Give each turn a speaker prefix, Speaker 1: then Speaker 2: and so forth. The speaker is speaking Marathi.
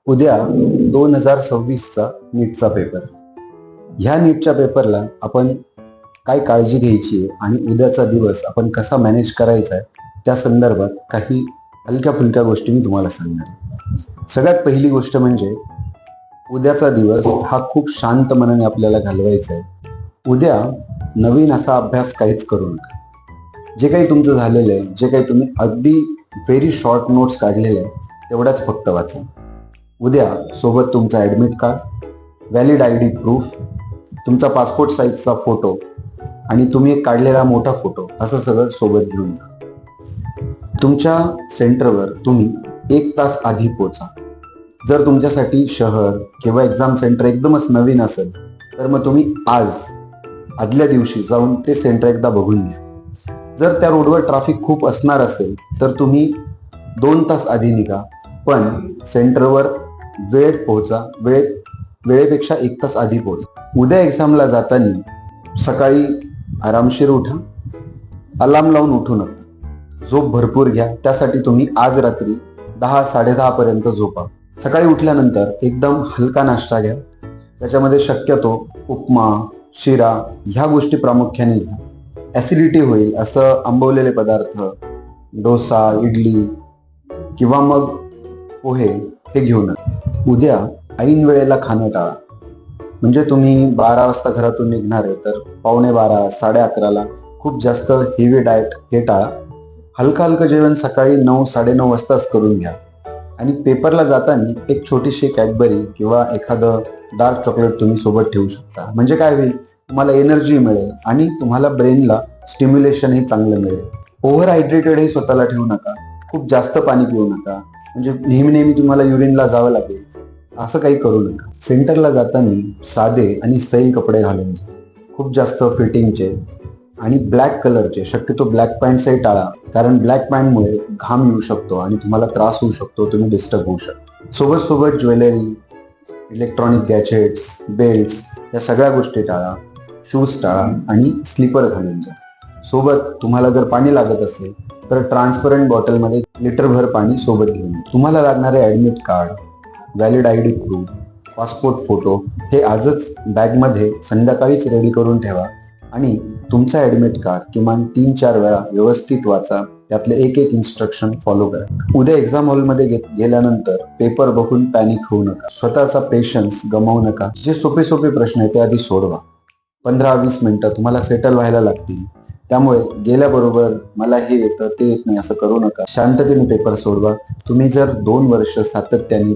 Speaker 1: उद्या 2026चा नीटचा पेपर. ह्या नीटच्या पेपरला आपण काय काळजी घ्यायची आहे आणि उद्याचा दिवस आपण कसा मॅनेज करायचा आहे त्या संदर्भात काही हलक्या फुलक्या गोष्टी मी तुम्हाला सांगणार आहे. सगळ्यात पहिली गोष्ट म्हणजे उद्याचा दिवस हा खूप शांत मनाने आपल्याला घालवायचा आहे. उद्या नवीन असा अभ्यास काहीच करू नका. जे काही तुमचं झालेलं आहे, जे काही तुम्ही अगदी व्हेरी शॉर्ट नोट्स काढलेले आहे तेवढाच फक्त वाचा. उद्या सोबत तुमचा admit card, valid I D proof, तुमचा पासपोर्ट साईजचा फोटो आणि तुम्ही एक काढलेला मोठा फोटो असं सगळं सोबत घेऊन जा. तुमच्या सेंटरवर तुम्ही 1 तास आधी पोचा. जर तुमच्यासाठी शहर किंवा एक्झाम सेंटर एकदमच नवीन असेल तर मग तुम्ही आज आदल्या दिवशी जाऊन ते सेंटर एकदा बघून घ्या. जर त्या रोडवर ट्रॅफिक खूप असणार असेल तर तुम्ही 2 तास आधी निघा, पण सेंटरवर वेळेत पोहोचा. वेळेपेक्षा 1 तास आधी पोहोचा. उद्या एक्झामला जाताना सकाळी आरामशीर उठा. अलार्म लावून उठू नका. झोप भरपूर घ्या. त्यासाठी तुम्ही आज रात्री 10-10:30 पर्यंत झोपा. सकाळी उठल्यानंतर एकदम हलका नाश्ता घ्या. त्याच्यामध्ये शक्यतो उपमा, शिरा ह्या गोष्टी प्रामुख्याने घ्या. ॲसिडिटी होईल असं आंबवलेले पदार्थ, डोसा, इडली किंवा मग पोहे हे घेऊ नका. उद्या ऐन वेळेला खाणं टाळा. म्हणजे तुम्ही 12 वाजता घरातून निघणार आहे तर 11:15, 11:30ला खूप जास्त हेवी डाएट हे टाळा. हलकं जेवण सकाळी 9-9:30 वाजताच करून घ्या. आणि पेपरला जाताना एक छोटीशी कॅडबरी किंवा एखादं डार्क चॉकलेट तुम्ही सोबत ठेवू शकता. म्हणजे काय होईल, तुम्हाला एनर्जी मिळेल आणि तुम्हाला ब्रेनला स्टिम्युलेशन हे चांगलं मिळेल. ओव्हर हायड्रेटेड हे स्वतःला ठेवू नका. खूप जास्त पाणी पिऊ नका. म्हणजे नेहमी तुम्हाला युरिनला जावं लागेल असं काही करू नका. सेंटरला जाताना साधे आणि सैल कपडे घालून जा. खूप जास्त फिटिंगचे आणि ब्लॅक कलरचे, शक्यतो ब्लॅक पॅन्ट्सही टाळा, कारण ब्लॅक पॅन्टमुळे घाम येऊ शकतो आणि तुम्हाला त्रास होऊ शकतो, तुम्ही डिस्टर्ब होऊ शकता. सोबत ज्वेलरी, इलेक्ट्रॉनिक गॅजेट्स, बेल्ट्स या सगळ्या गोष्टी टाळा. शूज टाळा आणि स्लीपर घालून जा. सोबत तुम्हाला जर पाणी लागत असेल तर ट्रान्सपरंट बॉटलमध्ये लिटरभर पाणी सोबत घेऊन. तुम्हाला लागणारे admit card, valid I D proof, passport photo हे आजच बॅगमध्ये संध्याकाळीच रेडी करून ठेवा आणि तुमचा ॲडमिट कार्ड किमान 3-4 वेळा व्यवस्थित वाचा. त्यातले एक इन्स्ट्रक्शन फॉलो करा. उद्या एक्झाम हॉलमध्ये गेल्यानंतर पेपर बघून पॅनिक होऊ नका. स्वतःचा पेशन्स गमावू नका. जे सोपे प्रश्न आहेत ते आधी सोडवा. 15-20 मिनिटं तुम्हाला सेटल व्हायला लागतील. त्यामुळे गेल्याबरोबर मला हे येतं ते येत नाही असं करू नका. शांततेने पेपर सोडवा. तुम्ही जर 2 वर्ष सातत्याने